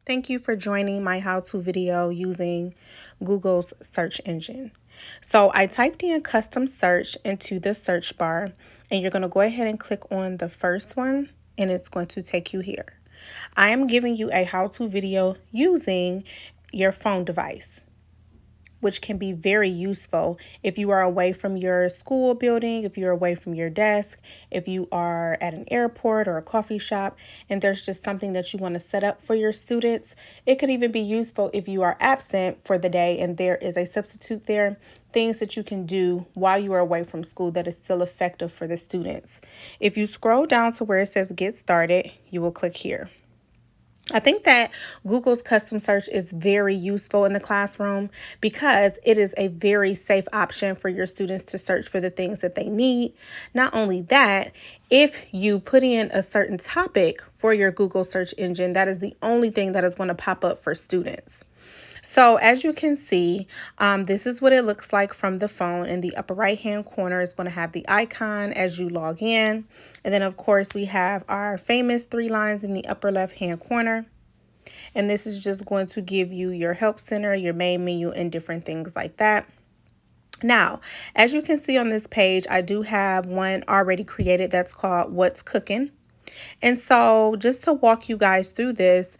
Thank you for joining my how-to video using Google's search engine. So I typed in custom search into the search bar, and you're going to go ahead and click on the first one, and it's going to take you here. I am giving you a how-to video using your phone device, which can be very useful if you are away from your school building, if you're away from your desk, if you are at an airport or a coffee shop, and there's just something that you want to set up for your students. It could even be useful if you are absent for the day and there is a substitute there, things that you can do while you are away from school that is still effective for the students. If you scroll down to where it says get started, you will click here. I think that Google's custom search is very useful in the classroom because it is a very safe option for your students to search for the things that they need. Not only that, if you put in a certain topic for your Google search engine, that is the only thing that is going to pop up for students. So as you can see, this is what it looks like from the phone. In the upper right hand corner is going to have the icon as you log in. And then of course we have our famous 3 lines in the upper left hand corner. And this is just going to give you your help center, your main menu, and different things like that. Now, as you can see on this page, I do have one already created that's called What's Cooking. And so just to walk you guys through this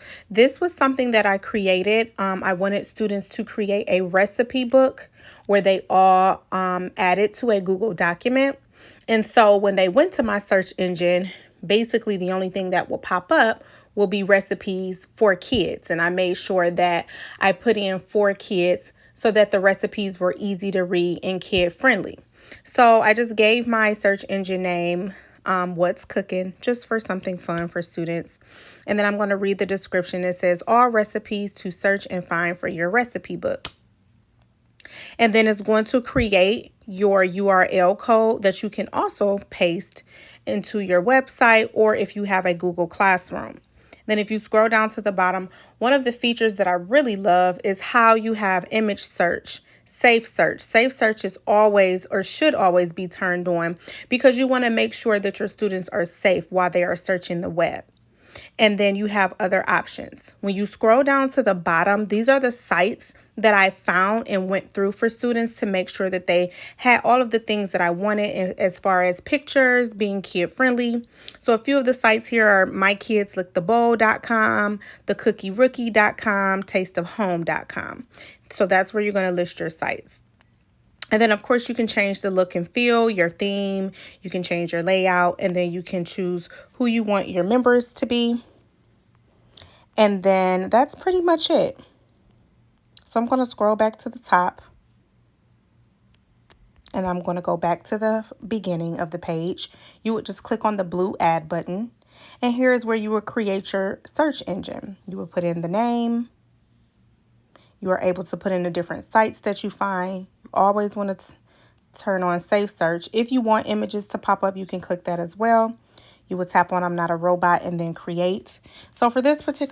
was something that I created. I wanted students to create a recipe book where they all added to a Google document. And so when they went to my search engine, basically the only thing that will pop up will be recipes for kids. And I made sure that I put in for kids so that the recipes were easy to read and kid friendly. So I just gave my search engine name What's Cooking, just for something fun for students. And then I'm going to read the description. It says all recipes to search and find for your recipe book. And then it's going to create your URL code that you can also paste into your website or if you have a Google Classroom. Then if you scroll down to the bottom, one of the features that I really love is how you have image search. Safe search. Safe search is always or should always be turned on because you want to make sure that your students are safe while they are searching the web. And then you have other options. When you scroll down to the bottom, these are the sites that I found and went through for students to make sure that they had all of the things that I wanted as far as pictures, being kid friendly. So a few of the sites here are mykidslickthebowl.com, thecookierookie.com, tasteofhome.com. So that's where you're going to list your sites. And then, of course, you can change the look and feel, your theme. You can change your layout, and then you can choose who you want your members to be. And then that's pretty much it. So I'm going to scroll back to the top. And I'm going to go back to the beginning of the page. You would just click on the blue add button. And here is where you would create your search engine. You would put in the name. You are able to put in the different sites that you find. You always want to turn on safe search. If you want images to pop up, you can click that as well. You would tap on I'm not a robot and then create. So for this particular